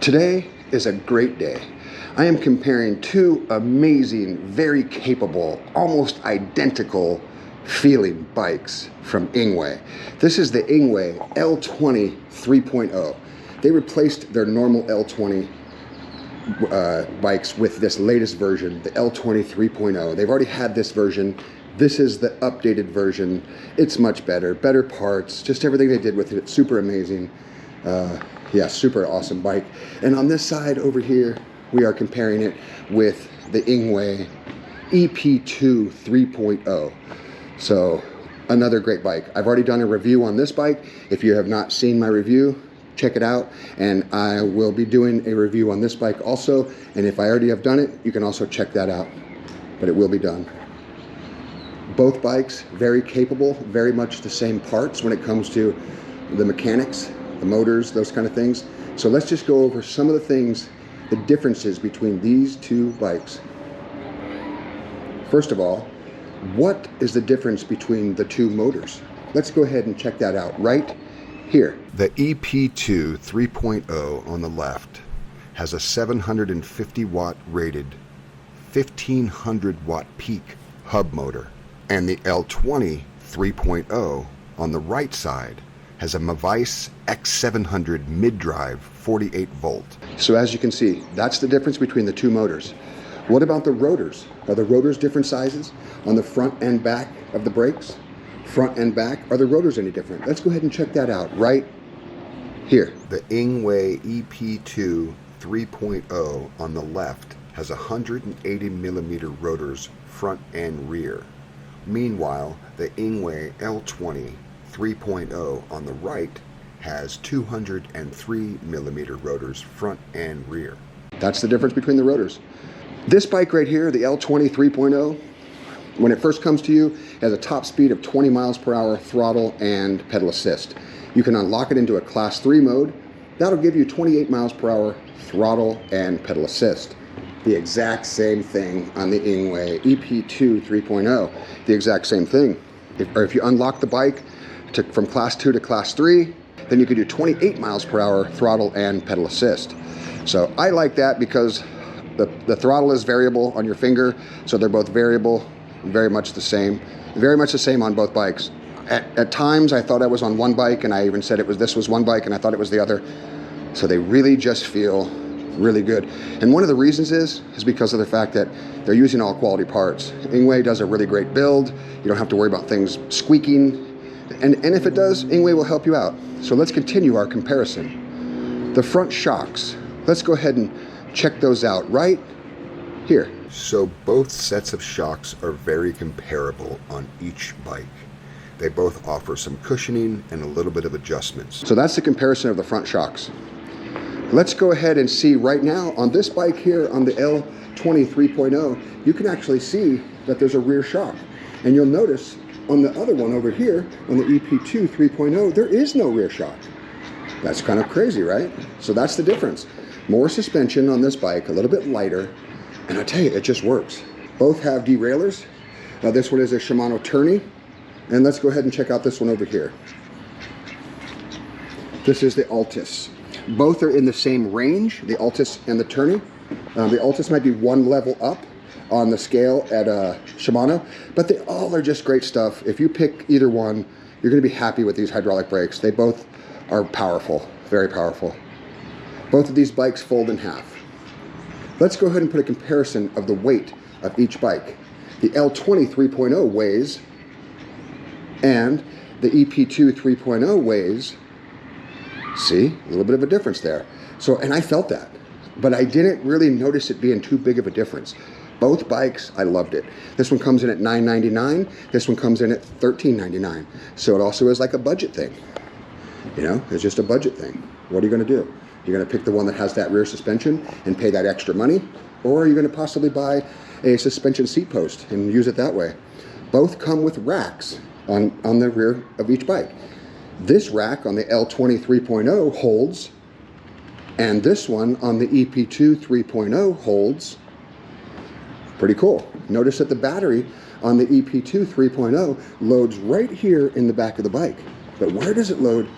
Today is a great day. I am comparing two amazing, very capable, almost identical feeling bikes from Engwe. This is the Engwe L20 3.0. They replaced their normal L20 bikes with this latest version, the L20 3.0. They've already had this version. This is the updated version. It's much better parts, just everything they did with it. It's super amazing. Yeah, super awesome bike. And on this side over here, we are comparing it with the Engwe EP-2 3.0. So another great bike. I've already done a review on this bike. If you have not seen my review, check it out. And I will be doing a review on this bike also. And if I already have done it, you can also check that out. But it will be done. Both bikes, very capable, very much the same parts when it comes to the mechanics, the motors, those kind of things. So let's just go over some of the things, the differences between these two bikes. First of all, what is the difference between the two motors? Let's go ahead and check that out right here. The EP-2 3.0 on the left has a 750 watt rated 1500 watt peak hub motor, and the L20 3.0 on the right side has a Mavice X700 mid-drive 48 volt. So as you can see, that's the difference between the two motors. What about the rotors? Are the rotors different sizes on the front and back of the brakes? Front and back, are the rotors any different? Let's go ahead and check that out right here. The Engwe EP-2 3.0 on the left has 180 millimeter rotors front and rear. Meanwhile, the Engwe L20 3.0 on the right has 203 millimeter rotors front and rear. That's the difference between the rotors. This bike right here, the L20 3.0, when it first comes to you, has a top speed of 20 miles per hour throttle and pedal assist. You can unlock it into a class 3 mode. That'll give you 28 miles per hour throttle and pedal assist. The exact same thing on the Engwe EP-2 3.0. The exact same thing. If you unlock the bike from class 2 to class 3, then you can do 28 miles per hour throttle and pedal assist. So I like that because the throttle is variable on your finger, so they're both variable, very much the same. Very much the same on both bikes. At times I thought I was on one bike, and I even said this was one bike and I thought it was the other. So they really just feel really good. And one of the reasons is because of the fact that they're using all quality parts. Engwe does a really great build. You don't have to worry about things squeaking. And if it does, Engwe will help you out. So let's continue our comparison. The front shocks, let's go ahead and check those out right here. So both sets of shocks are very comparable on each bike. They both offer some cushioning and a little bit of adjustments. So that's the comparison of the front shocks. Let's go ahead and see right now on this bike here on the L20 3.0, you can actually see that there's a rear shock. And you'll notice on the other one over here, on the EP-2 3.0, there is no rear shock. That's kind of crazy, right? So that's the difference. More suspension on this bike, a little bit lighter, and I tell you, it just works. Both have derailleurs. This one is a Shimano tourney, and let's go ahead and check out this one over here. This is the Altis. Both are in the same range, the Altis and the tourney. The Altis might be one level up on the scale at Shimano, but they all are just great stuff. If you pick either one, you're going to be happy with these hydraulic brakes. They both are powerful, very powerful. Both of these bikes fold in half. Let's go ahead and put a comparison of the weight of each bike. The L20 3.0 weighs, and the EP-2 3.0 weighs. See, a little bit of a difference there. So, and I felt that, but I didn't really notice it being too big of a difference. Both bikes, I loved it. This one comes in at $9.99. This one comes in at $13.99. So it also is like a budget thing. You know, it's just a budget thing. What are you going to do? You're going to pick the one that has that rear suspension and pay that extra money? Or are you going to possibly buy a suspension seat post and use it that way? Both come with racks on the rear of each bike. This rack on the L20 3.0 holds, and this one on the EP-2 3.0 holds. Pretty cool. Notice that the battery on the EP-2 3.0 loads right here in the back of the bike. But where does it load?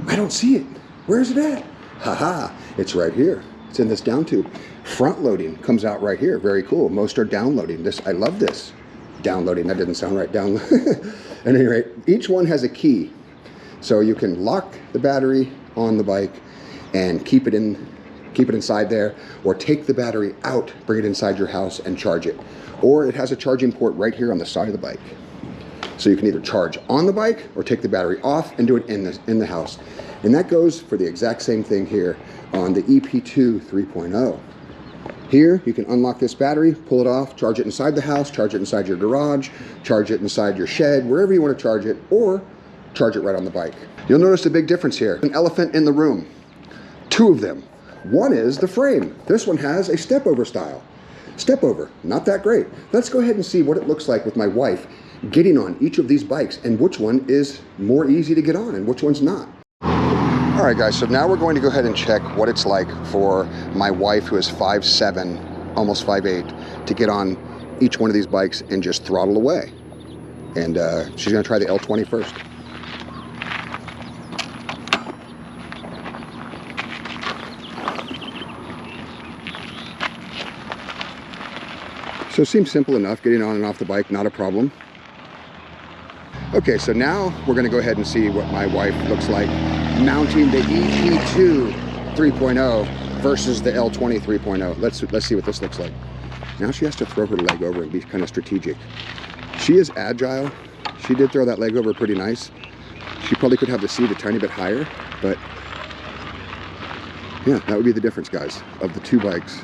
I don't see it. Where is it at? Haha, it's right here. It's in this down tube. Front loading comes out right here. Very cool. Most are down loading. This, I love this. Downloading, that didn't sound right. Down. At any rate, each one has a key. So you can lock the battery on the bike and keep it inside there, or take the battery out, bring it inside your house and charge it. Or it has a charging port right here on the side of the bike. So you can either charge on the bike or take the battery off and do it in the house. And that goes for the exact same thing here on the EP-2 3.0. Here, you can unlock this battery, pull it off, charge it inside the house, charge it inside your garage, charge it inside your shed, wherever you want to charge it, or charge it right on the bike. You'll notice a big difference here. An elephant in the room. Two of them. One is the frame. This one has a step-over style. Step-over, not that great. Let's go ahead and see what it looks like with my wife getting on each of these bikes and which one is more easy to get on and which one's not. All right, guys, so now we're going to go ahead and check what it's like for my wife, who is 5'7", almost 5'8", to get on each one of these bikes and just throttle away. And she's gonna try the L20 first. So it seems simple enough, getting on and off the bike, not a problem. Okay, so now we're gonna go ahead and see what my wife looks like mounting the EP-2 3.0 versus the L20 3.0. Let's see what this looks like. Now she has to throw her leg over and be kind of strategic. She is agile. She did throw that leg over pretty nice. She probably could have the seat a tiny bit higher, but yeah, that would be the difference, guys, of the two bikes,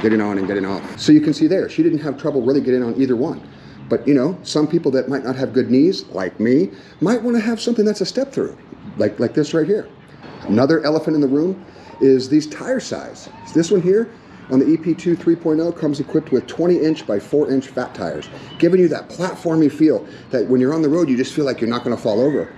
getting on and getting off. So you can see there, she didn't have trouble really getting on either one. But you know, some people that might not have good knees, like me, might want to have something that's a step through, like this right here. Another elephant in the room is these tire size. This one here on the EP-2 3.0 comes equipped with 20-inch by 4-inch fat tires, giving you that platformy feel that when you're on the road, you just feel like you're not going to fall over.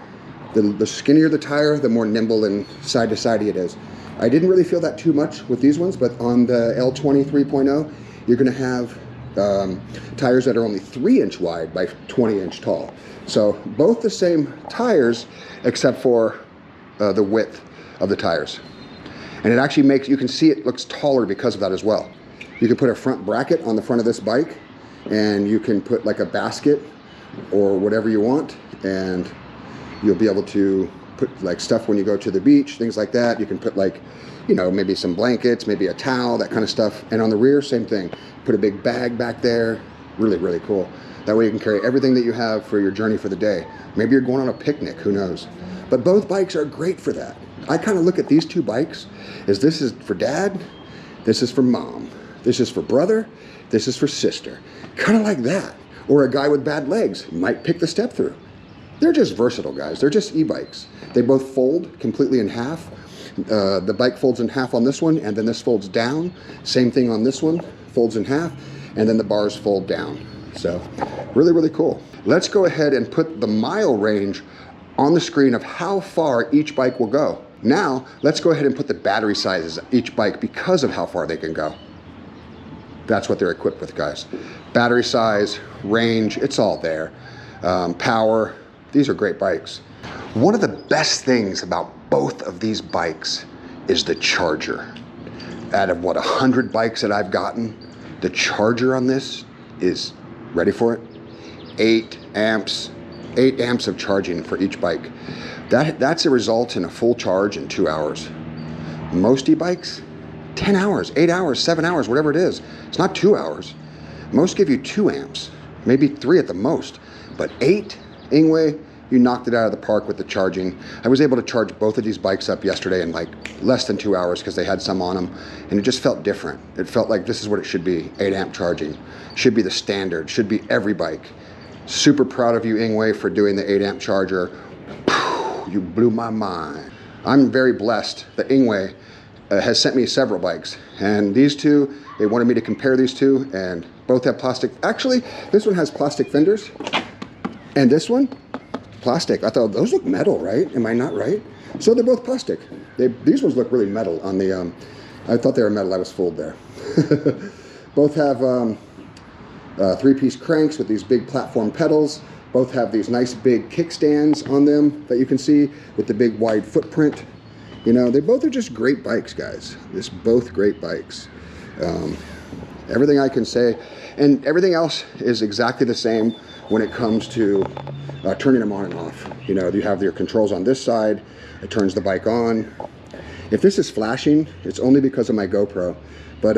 The skinnier the tire, the more nimble and side-to-sidey it is. I didn't really feel that too much with these ones, but on the L20 3.0, you're going to have tires that are only 3-inch wide by 20-inch tall. So both the same tires, except for the width of the tires. And it actually makes, you can see it looks taller because of that as well. You can put a front bracket on the front of this bike, and you can put like a basket or whatever you want, and you'll be able to put like stuff when you go to the beach, things like that. You can put like, you know, maybe some blankets, maybe a towel, that kind of stuff. And on the rear, same thing. Put a big bag back there. Really, really cool. That way you can carry everything that you have for your journey for the day. Maybe you're going on a picnic, who knows? But both bikes are great for that. I kind of look at these two bikes as this is for dad, this is for mom, this is for brother, this is for sister. Kind of like that. Or a guy with bad legs might pick the step through. They're just versatile, guys. They're just e-bikes. They both fold completely in half. The bike folds in half on this one, and then this folds down. Same thing on this one, folds in half, and then the bars fold down. So really, really cool. Let's go ahead and put the mile range on the screen of how far each bike will go. Now, let's go ahead and put the battery sizes of each bike because of how far they can go. That's what they're equipped with, guys. Battery size, range, it's all there. Power, these are great bikes. One of the best things about both of these bikes is the charger. Out of what, 100 bikes that I've gotten, the charger on this is, ready for it? 8 amps of charging for each bike. That's a result in a full charge in 2 hours. Most e-bikes, 10 hours, 8 hours, 7 hours, whatever it is. It's not 2 hours. Most give you 2 amps, maybe 3 at the most, but 8, Engwe, you knocked it out of the park with the charging. I was able to charge both of these bikes up yesterday in like less than 2 hours because they had some on them, and it just felt different. It felt like this is what it should be, 8 amp charging. Should be the standard, should be every bike. Super proud of you, Engwe, for doing the 8 amp charger. You blew my mind. I'm very blessed that Engwe has sent me several bikes, and these two, they wanted me to compare these two, and both have plastic. Actually, this one has plastic fenders, and this one, plastic. I thought those look metal, right? Am I not right? So they're both plastic. These ones look really metal on the, I thought they were metal, I was fooled there. Both have 3-piece cranks with these big platform pedals. Both have these nice big kickstands on them that you can see with the big wide footprint. You know, they both are just great bikes, guys. Just both great bikes. Everything I can say, and everything else is exactly the same when it comes to turning them on and off. You know, you have your controls on this side. It turns the bike on. If this is flashing, it's only because of my GoPro. But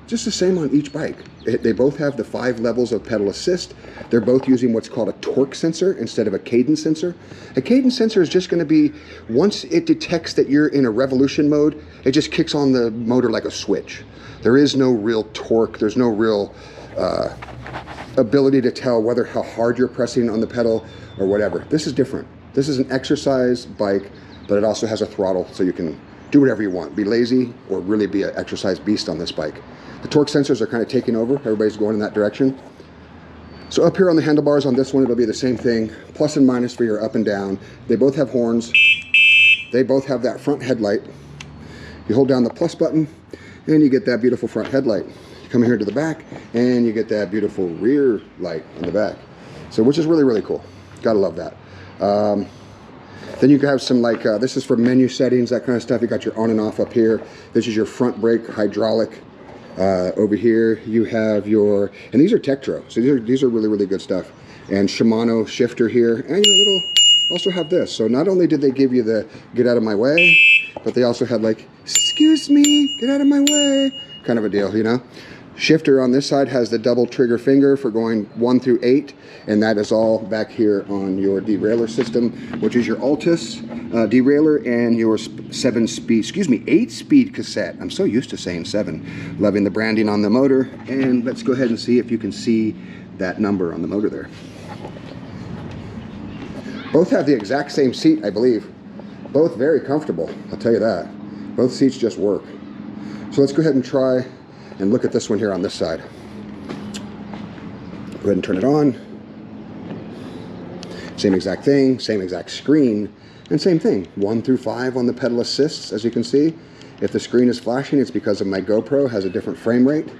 just the same on each bike. They both have the 5 levels of pedal assist. They're both using what's called a torque sensor instead of a cadence sensor. A cadence sensor is just going to be, once it detects that you're in a revolution mode, it just kicks on the motor like a switch. There is no real torque. There's no real ability to tell whether how hard you're pressing on the pedal or whatever. This is different. This is an exercise bike, but it also has a throttle, so you can do whatever you want. Be lazy or really be an exercise beast on this bike. The torque sensors are kind of taking over. Everybody's going in that direction. So up here on the handlebars on this one, it'll be the same thing. Plus and minus for your up and down. They both have horns. They both have that front headlight. You hold down the plus button and you get that beautiful front headlight. You come here to the back and you get that beautiful rear light in the back. So which is really, really cool. Gotta love that. Then you can have some like, this is for menu settings, that kind of stuff. You got your on and off up here. This is your front brake hydraulic. Over here you have your, and these are Tektro, so these are really, really good stuff. And Shimano shifter here, and your little, also have this. So not only did they give you the get out of my way, but they also had like, excuse me, get out of my way, kind of a deal, you know. Shifter on this side has the double trigger finger for going 1 through 8, and that is all back here on your derailleur system, which is your Altus derailleur and your 8-speed cassette. I'm so used to saying 7. Loving the branding on the motor, and let's go ahead and see if you can see that number on the motor there. Both have the exact same seat, I believe. Both very comfortable, I'll tell you that. Both seats just work. So let's go ahead and try and look at this one here on this side. Go ahead and turn it on. Same exact thing, same exact screen, and same thing. 1 through 5 on the pedal assists, as you can see. If the screen is flashing, it's because of my GoPro, has a different frame rate.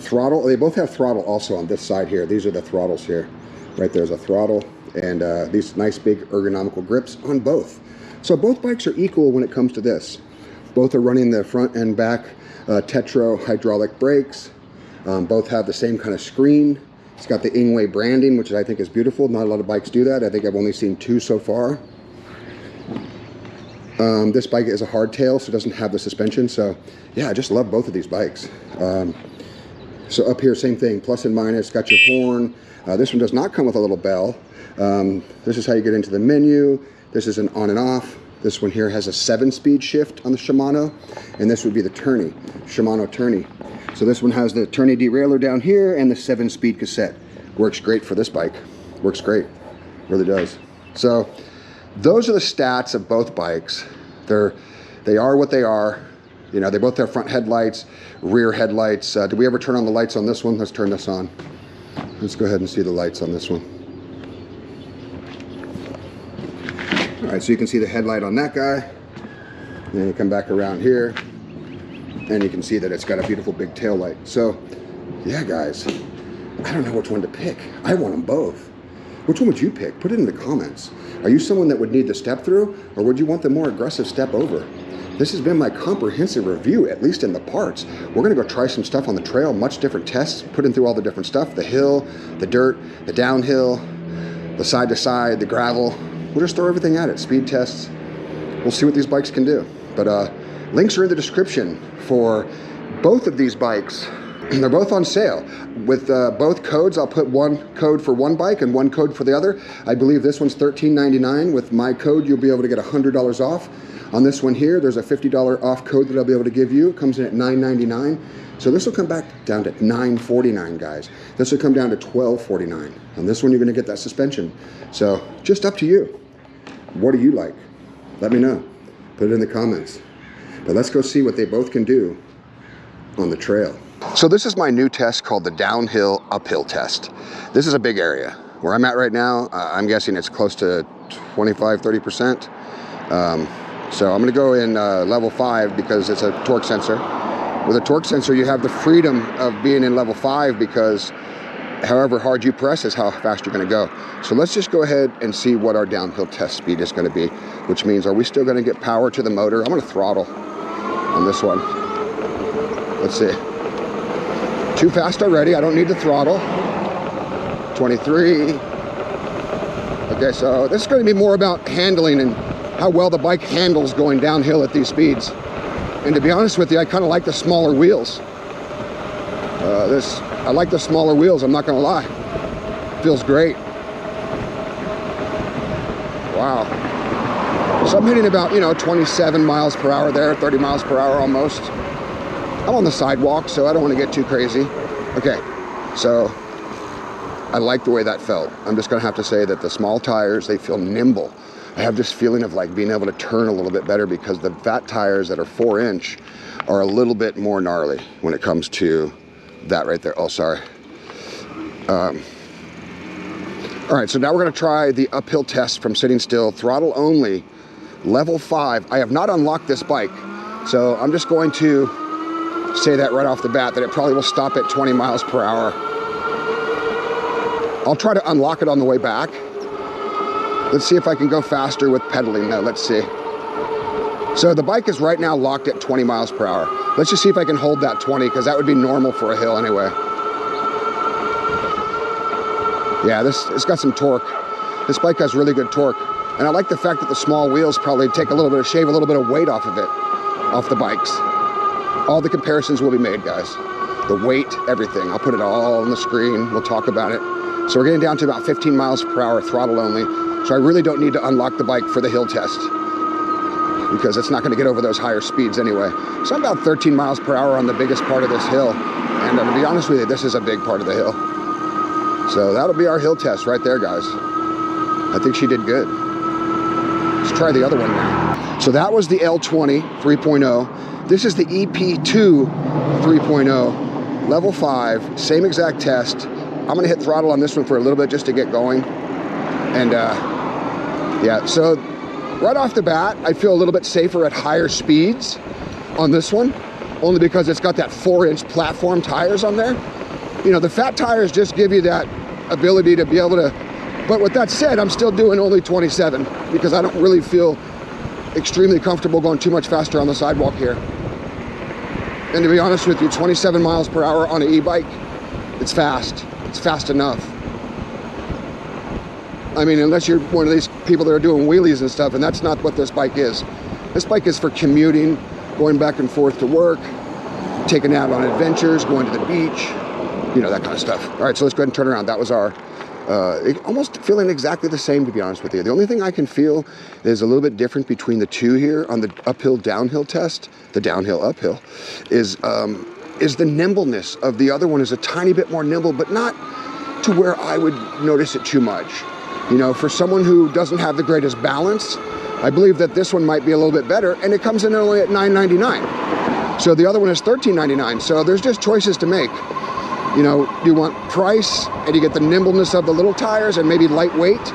Throttle, they both have throttle also on this side here. These are the throttles here. Right there's a throttle, and these nice big ergonomical grips on both. So both bikes are equal when it comes to this. Both are running the front and back Tektro hydraulic brakes. Both have the same kind of screen. It's got the Engwe branding, which I think is beautiful. Not a lot of bikes do that. I think I've only seen 2 so far. This bike is a hardtail, so it doesn't have the suspension. So yeah, I just love both of these bikes. So up here, same thing, plus and minus, got your horn. This one does not come with a little bell. This is how you get into the menu. This is an on and off. This one here has a 7-speed shift on the Shimano, and this would be the tourney, Shimano tourney. So this one has the tourney derailleur down here and the 7-speed cassette. Works great for this bike. Works great, really does. So those are the stats of both bikes. They are what they are. You know, they both have front headlights, rear headlights. Did we ever turn on the lights on this one? Let's turn this on. Let's go ahead and see the lights on this one. All right, so you can see the headlight on that guy. And then you come back around here, and you can see that it's got a beautiful big tail light. So, yeah, guys, I don't know which one to pick. I want them both. Which one would you pick? Put it in the comments. Are you someone that would need the step through, or would you want the more aggressive step over? This has been my comprehensive review, at least in the parts. We're gonna go try some stuff on the trail, much different tests, putting through all the different stuff, the hill, the dirt, the downhill, the side to side, the gravel. We'll just throw everything at it, speed tests. We'll see what these bikes can do. But links are in the description for both of these bikes. They're both on sale. With both codes, I'll put one code for one bike and one code for the other. I believe this one's $13.99. With my code, you'll be able to get $100 off. On this one here, there's a $50 off code that I'll be able to give you. It comes in at $9.99. So this will come back down to $9.49, guys. This will come down to $12.49. On this one, you're gonna get that suspension. So just up to you. What do you like? Let me know. Put it in the comments. But let's go see what they both can do on the trail. So this is my new test called the downhill uphill test. This is a big area. Where I'm at right now, I'm guessing it's close to 25–30%. So I'm gonna go in level 5 because it's a torque sensor. With a torque sensor, you have the freedom of being in level 5 because however hard you press is how fast you're going to go. So let's just go ahead and see what our downhill test speed is going to be, which means, are we still going to get power to the motor? I'm going to throttle on this one. Let's see. Too fast already. I don't need to throttle. 23. Okay, so this is going to be more about handling and how well the bike handles going downhill at these speeds. And to be honest with you, I kind of like the smaller wheels. I like the smaller wheels, I'm not going to lie. Feels great. Wow. So I'm hitting about, 27 miles per hour there, 30 miles per hour almost. I'm on the sidewalk, so I don't want to get too crazy. Okay, so I like the way that felt. I'm just going to have to say that the small tires, they feel nimble. I have this feeling of like being able to turn a little bit better because the fat tires that are 4-inch are a little bit more gnarly when it comes to that right there. Oh, sorry. All right, so now we're going to try the uphill test from sitting still, throttle only, level 5. I have not unlocked this bike, so I'm just going to say that right off the bat, that it probably will stop at 20 miles per hour. I'll try to unlock it on the way back. Let's see if I can go faster with pedaling now. Let's see. So the bike is right now locked at 20 miles per hour. Let's just see if I can hold that 20, because that would be normal for a hill anyway. Yeah, it's got some torque. This bike has really good torque. And I like the fact that the small wheels probably take a little bit of shave, a little bit of weight off of it, off the bikes. All the comparisons will be made, guys. The weight, everything. I'll put it all on the screen. We'll talk about it. So we're getting down to about 15 miles per hour, throttle only. So I really don't need to unlock the bike for the hill test, because it's not going to get over those higher speeds anyway. So I'm about 13 miles per hour on the biggest part of this hill. And to be honest with you, this is a big part of the hill. So that'll be our hill test right there, guys. I think she did good. Let's try the other one now. So that was the L20 3.0. This is the EP-2 3.0, level 5, same exact test. I'm gonna hit throttle on this one for a little bit just to get going. And yeah, so right off the bat, I feel a little bit safer at higher speeds on this one, only because it's got that 4-inch platform tires on there. The fat tires just give you that ability to be able to, but with that said, I'm still doing only 27 because I don't really feel extremely comfortable going too much faster on the sidewalk here. And to be honest with you, 27 miles per hour on an e-bike, it's fast. It's fast enough. I mean, unless you're one of these people that are doing wheelies and stuff, and that's not what this bike is. This bike is for commuting, going back and forth to work, taking out on adventures, going to the beach, that kind of stuff. All right, so let's go ahead and turn around. That was our, almost feeling exactly the same, to be honest with you. The only thing I can feel is a little bit different between the two here on the uphill downhill test, the downhill uphill, is the nimbleness of the other one is a tiny bit more nimble, but not to where I would notice it too much. For someone who doesn't have the greatest balance, I believe that this one might be a little bit better, and it comes in only at $9.99. So the other one is $13.99. So there's just choices to make. Do you want price and you get the nimbleness of the little tires and maybe lightweight,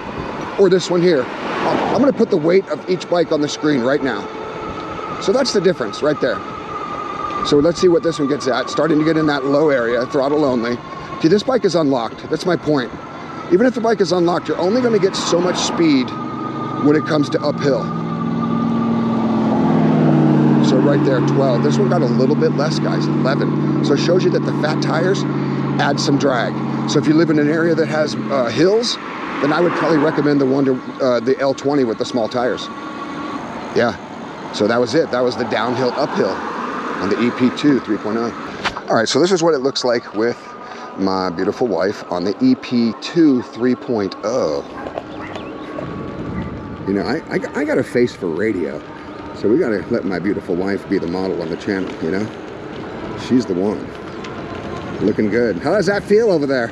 or this one here? I'm going to put the weight of each bike on the screen right now. So that's the difference right there. So let's see what this one gets at. Starting to get in that low area, throttle only. See, this bike is unlocked. That's my point. Even if the bike is unlocked, you're only going to get so much speed when it comes to uphill. So right there, 12. This one got a little bit less, guys, 11. So it shows you that the fat tires add some drag. So if you live in an area that has hills, then I would probably recommend the L20 with the small tires. Yeah, so that was it. That was the downhill uphill on the EP-2 3.0. All right, so this is what it looks like with my beautiful wife on the EP-2 3.0. I got a face for radio, so we gotta let my beautiful wife be the model on the channel, She's the one. Looking good. How does that feel over there?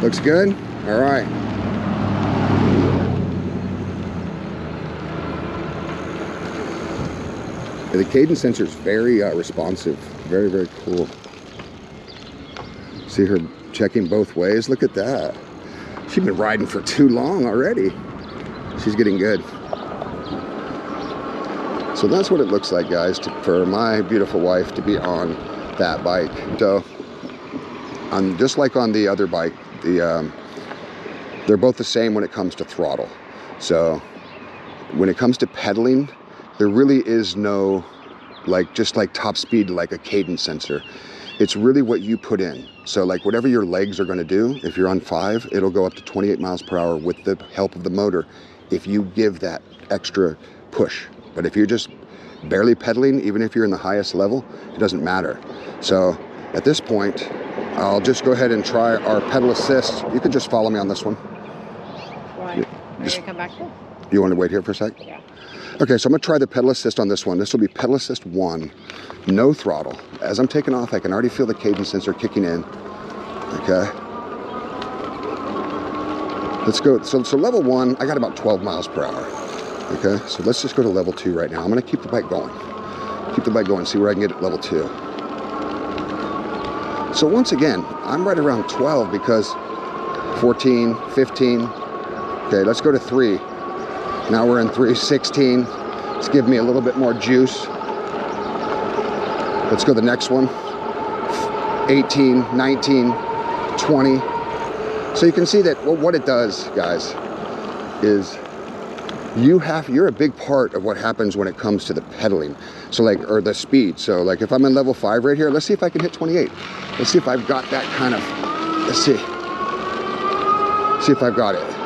Looks good? All right. The cadence sensor is very responsive. Very, very cool. See her checking both ways. Look at that. She's been riding for too long already. She's getting good. So that's what it looks like, guys, for my beautiful wife to be on that bike. So just like on the other bike, they're both the same when it comes to throttle. So when it comes to pedaling, there really is no, like, just like top speed, like a cadence sensor. It's really what you put in. So like whatever your legs are gonna do, if you're on 5, it'll go up to 28 miles per hour with the help of the motor if you give that extra push. But if you're just barely pedaling, even if you're in the highest level, it doesn't matter. So at this point, I'll just go ahead and try our pedal assist. You can just follow me on this one. Why? Are you gonna come back here? You want to wait here for a sec? Yeah. Okay, so I'm gonna try the pedal assist on this one. This will be pedal assist 1, no throttle. As I'm taking off, I can already feel the cadence sensor kicking in. Okay. Let's go. So level 1, I got about 12 miles per hour. Okay, so let's just go to level 2 right now. I'm gonna keep the bike going. Keep the bike going, see where I can get at level 2. So once again, I'm right around 12 because 14, 15. Okay, let's go to 3. Now we're in 3, 16. Let's give me a little bit more juice. Let's go to the next one. 18, 19, 20. So you can see that what it does, guys, is you're a big part of what happens when it comes to the pedaling. So like, or the speed. So like if I'm in level 5 right here, let's see if I can hit 28. Let's see if I've got that kind of, let's see. See if I've got it.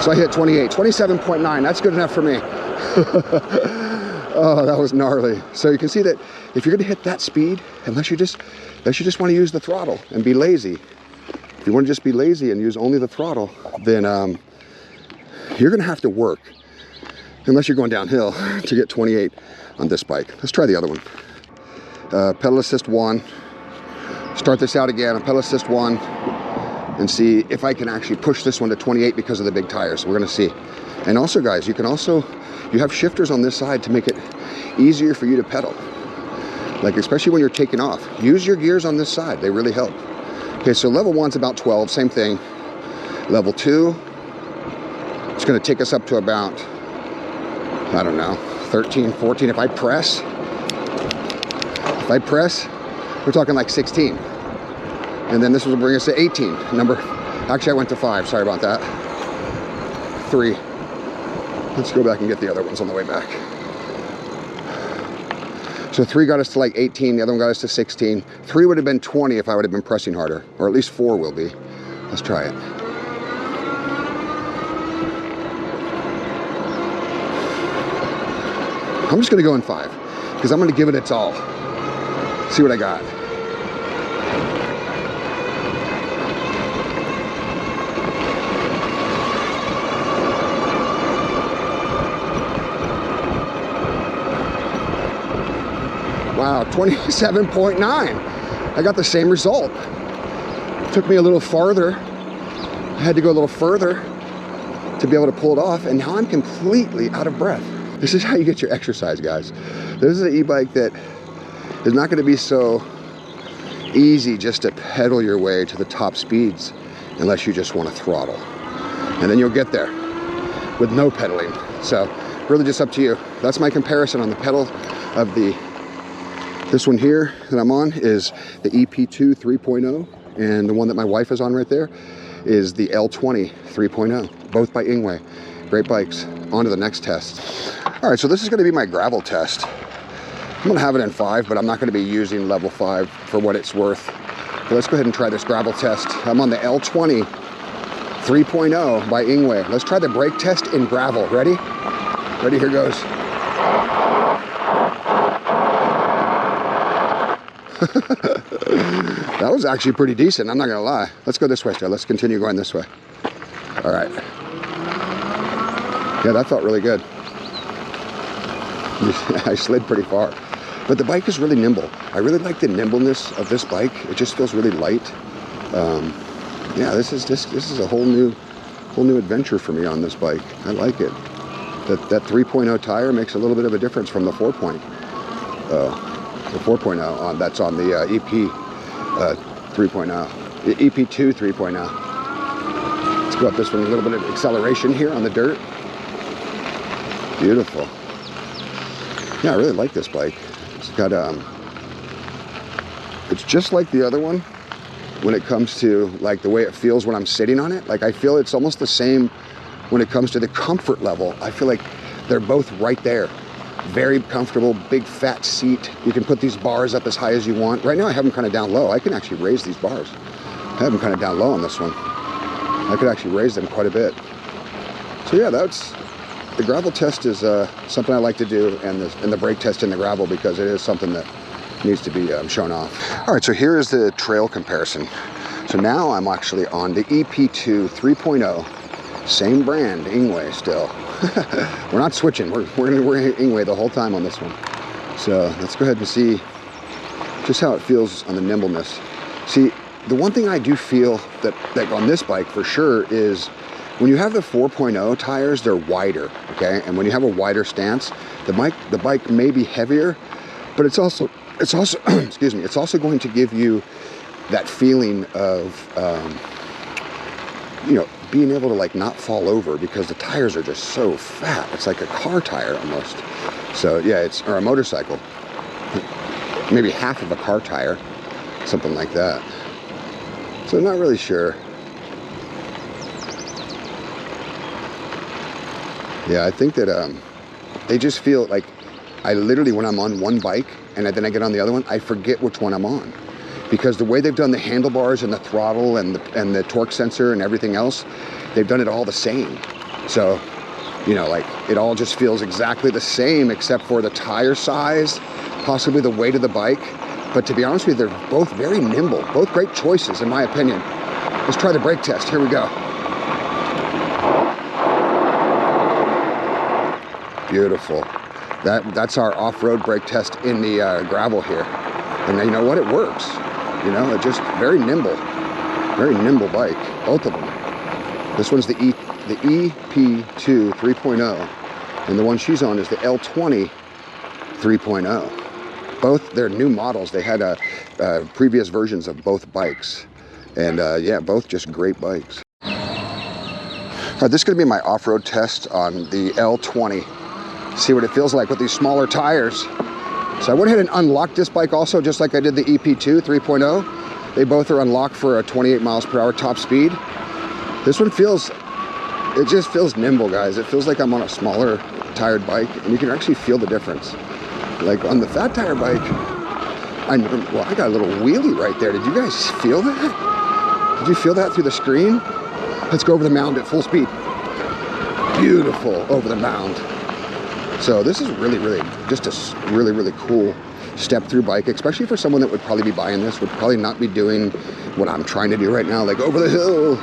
So I hit 28, 27.9, that's good enough for me. Oh, that was gnarly. So you can see that if you're gonna hit that speed, unless you just want to use the throttle and be lazy, if you want to just be lazy and use only the throttle, then you're gonna have to work, unless you're going downhill, to get 28 on this bike. Let's try the other one. Pedal assist 1. Start this out again on pedal assist 1. And see if I can actually push this one to 28 because of the big tires. We're gonna see. And also guys, you have shifters on this side to make it easier for you to pedal. Like especially when you're taking off. Use your gears on this side, they really help. Okay, so level 1's about 12, same thing. Level 2, it's gonna take us up to about, I don't know, 13, 14. If I press, we're talking like 16. And then this will bring us to 18. Actually I went to 5, sorry about that. 3. Let's go back and get the other ones on the way back. So 3 got us to like 18, the other one got us to 16. 3 would have been 20 if I would have been pressing harder, or at least 4 will be. Let's try it. I'm just gonna go in 5, because I'm gonna give it its all. See what I got. Wow, 27.9. I got the same result. It took me a little farther. I had to go a little further to be able to pull it off, and now I'm completely out of breath. This is how you get your exercise, guys. This is an e-bike that is not gonna be so easy just to pedal your way to the top speeds unless you just want to throttle. And then you'll get there with no pedaling. So really just up to you. That's my comparison on the pedal of this one here that I'm on is the EP-2 3.0, and the one that my wife is on right there is the L20 3.0, both by Engwe. Great bikes. On to the next test. All right, so this is gonna be my gravel test. I'm gonna have it in 5, but I'm not gonna be using level 5 for what it's worth. So let's go ahead and try this gravel test. I'm on the L20 3.0 by Engwe. Let's try the brake test in gravel. Ready? Ready, here goes. That was actually pretty decent, I'm not gonna lie. Let's go this way, so let's continue going this way. All right. Yeah, that felt really good. I slid pretty far. But the bike is really nimble. I really like the nimbleness of this bike. It just feels really light. Yeah, this is a whole new adventure for me on this bike. I like it. That 3.0 tire makes a little bit of a difference from the 4.0. The 4.0 that's on the EP 3.0, the EP-2 3.0. Let's go up this one, a little bit of acceleration here on the dirt. Beautiful. Yeah, I really like this bike. It's got, it's just like the other one when it comes to like the way it feels when I'm sitting on it. Like I feel it's almost the same when it comes to the comfort level. I feel like they're both right there. Very comfortable, big fat seat. You can put these bars up as high as you want. Right now I have them kind of down low. I can actually raise these bars. I have them kind of down low on this one. I could actually raise them quite a bit. So yeah, the gravel test is something I like to do, and the brake test in the gravel, because it is something that needs to be shown off. All right, so here is the trail comparison. So now I'm actually on the EP-2 3.0, same brand, Engwe still. We're not switching, we're Engwe the whole time on this one. So let's go ahead and see just how it feels on the nimbleness. See, the one thing I do feel that on this bike for sure is when you have the 4.0 tires, they're wider, okay? And when you have a wider stance, the bike may be heavier, but it's also excuse me, it's also going to give you that feeling of you know, being able to like not fall over, because the tires are just so fat. It's like a car tire almost. So yeah, or a motorcycle, maybe half of a car tire, something like that. So I'm not really sure. Yeah, I think that they just feel like, I literally, when I'm on one bike and then I get on the other one, I forget which one I'm on, because the way they've done the handlebars and the throttle and the torque sensor and everything else, they've done it all the same. So, you know, like it all just feels exactly the same except for the tire size, possibly the weight of the bike. But to be honest with you, they're both very nimble, both great choices in my opinion. Let's try the brake test. Here we go. Beautiful. That's our off-road brake test in the gravel here. And you know what? It works. You know, it's just very nimble bike, both of them. This one's the EP-2 3.0, and the one she's on is the L20 3.0. Both, they're new models. They had previous versions of both bikes, and yeah, both just great bikes. All right, this is going to be my off-road test on the L20. See what it feels like with these smaller tires. So I went ahead and unlocked this bike also, just like I did the EP-2 3.0. They both are unlocked for a 28 miles per hour top speed. This one feels, it just feels nimble, guys. It feels like I'm on a smaller tired bike, and you can actually feel the difference. Like on the FatTireEBike, I got a little wheelie right there. Did you guys feel that? Did you feel that through the screen? Let's go over the mound at full speed. Beautiful over the mound. So this is really just a really cool step through bike, especially for someone that would probably be buying this, would probably not be doing what I'm trying to do right now, like over the hill,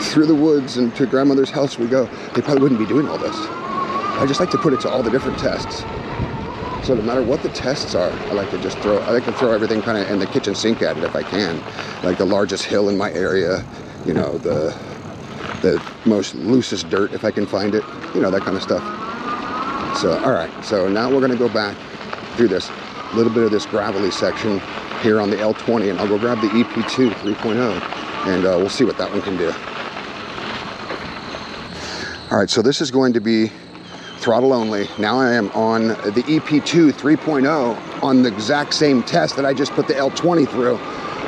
through the woods, and to grandmother's house we go. They probably wouldn't be doing all this. I just like to put it to all the different tests. So no matter what the tests are, I like to throw everything kind of in the kitchen sink at it if I can. Like the largest hill in my area, you know, the most loosest dirt if I can find it, you know, that kind of stuff. So, all right, so now we're gonna go back through this, little bit of this gravelly section here on the L20, and I'll go grab the EP-2 3.0, and we'll see what that one can do. All right, so this is going to be throttle only. Now I am on the EP-2 3.0 on the exact same test that I just put the L20 through.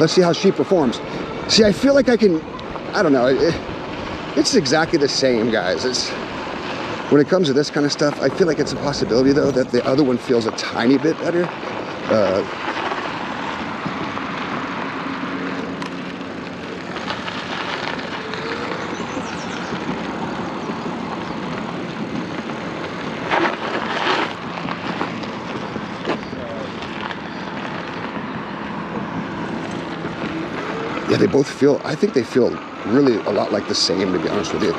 Let's see how she performs. See, I feel like I can, I don't know, it's exactly the same, guys. When it comes to this kind of stuff, I feel like it's a possibility, though, that the other one feels a tiny bit better. Yeah, they both feel, I think they feel really a lot like the same, to be honest with you.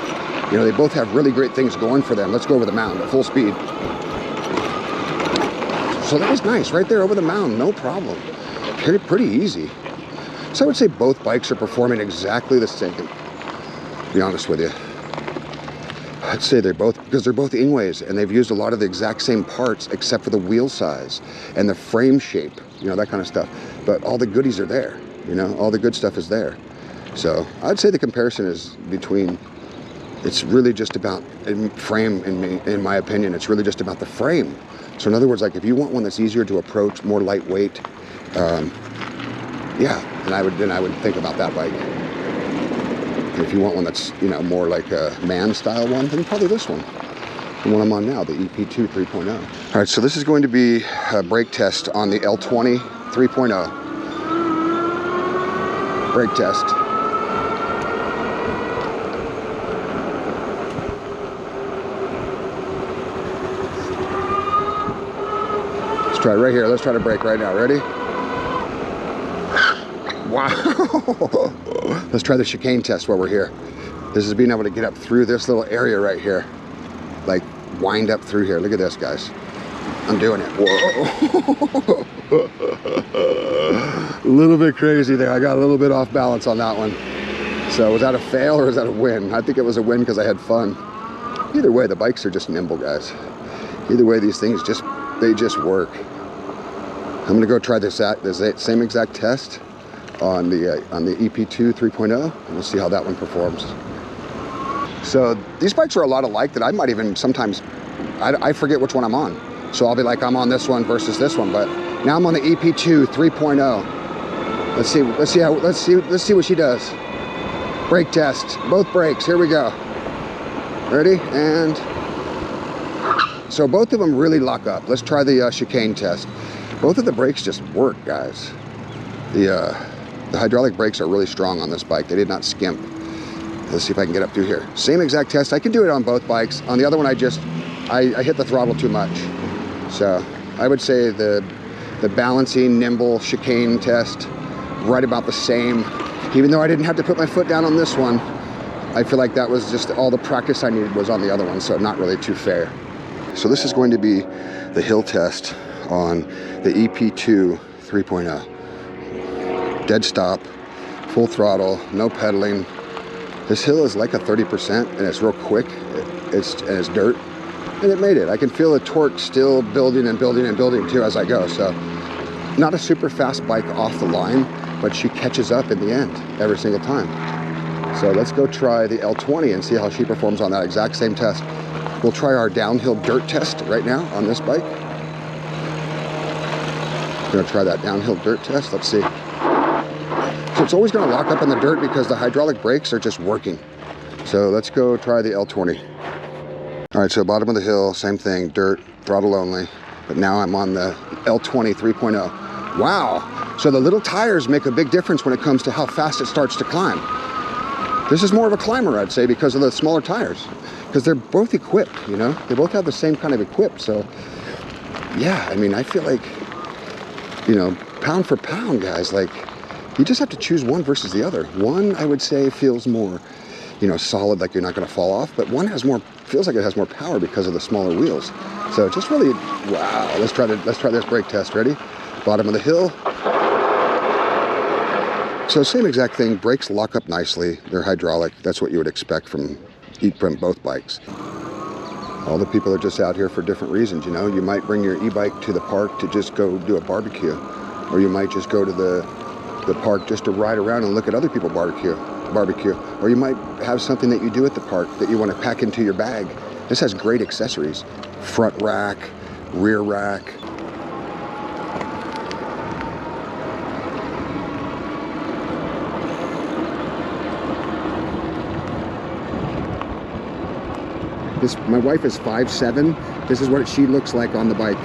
You know, they both have really great things going for them. Let's go over the mound at full speed. So that was nice, right there over the mound, no problem. Pretty easy. So I would say both bikes are performing exactly the same, to be honest with you. I'd say they're both, because they're both Engwes, and they've used a lot of the exact same parts except for the wheel size and the frame shape, you know, that kind of stuff. But all the goodies are there, you know, all the good stuff is there. So I'd say the comparison is between It's really just about frame, in my opinion. It's really just about the frame. So in other words, like if you want one that's easier to approach, more lightweight, yeah, then I would think about that bike. And if you want one that's, you know, more like a man style one, then probably this one. The one I'm on now, the EP-2 3.0. All right, so this is going to be a brake test on the L20 3.0. Brake test. Let's try it right here. Let's try to brake right now. Ready? Wow. Let's try the chicane test while we're here. This is being able to get up through this little area right here. Like wind up through here. Look at this, guys. I'm doing it. Whoa. A little bit crazy there. I got a little bit off balance on that one. So was that a fail or was that a win? I think it was a win because I had fun. Either way, the bikes are just nimble, guys. Either way, these things they just work. I'm gonna go try this same exact test on the EP-2 3.0, and we'll see how that one performs. So these bikes are a lot alike that I might even sometimes, I forget which one I'm on. So I'll be like, I'm on this one versus this one, but now I'm on the EP-2 3.0. Let's see what she does. Brake test, both brakes, here we go. Ready? And so both of them really lock up. Let's try the chicane test. Both of the brakes just work, guys. The hydraulic brakes are really strong on this bike. They did not skimp. Let's see if I can get up through here. Same exact test. I can do it on both bikes. On the other one, I hit the throttle too much. So I would say the balancing, nimble, chicane test, right about the same. Even though I didn't have to put my foot down on this one, I feel like that was just all the practice I needed was on the other one, so not really too fair. So this is going to be the hill test on the EP-2 3.0. Dead stop, full throttle, no pedaling. This hill is like a 30% and it's real quick. It's dirt, and it made it. I can feel the torque still building and building and building too as I go. So not a super fast bike off the line, but she catches up in the end every single time. So let's go try the L20 and see how she performs on that exact same test. We'll try our downhill dirt test right now on this bike. I'm gonna try that downhill dirt test. Let's see. So it's always gonna lock up in the dirt because the hydraulic brakes are just working. So let's go try the L20. All right, so bottom of the hill, same thing, dirt, throttle only. But now I'm on the L20 3.0. Wow, so the little tires make a big difference when it comes to how fast it starts to climb. This is more of a climber, I'd say, because of the smaller tires. Because they're both equipped, you know? They both have the same kind of equip, so yeah, I mean, I feel like, you know, pound for pound, guys, like, you just have to choose one versus the other. One, I would say, feels more, you know, solid, like you're not gonna fall off, but one feels like it has more power because of the smaller wheels. So just really, wow, let's try this brake test, ready? Bottom of the hill. So same exact thing, brakes lock up nicely, they're hydraulic, that's what you would expect from both bikes. All the people are just out here for different reasons, you know? You might bring your e-bike to the park to just go do a barbecue, or you might just go to the park just to ride around and look at other people barbecue, or you might have something that you do at the park that you want to pack into your bag. This has great accessories, front rack, rear rack. My wife is 5'7". This is what she looks like on the bike.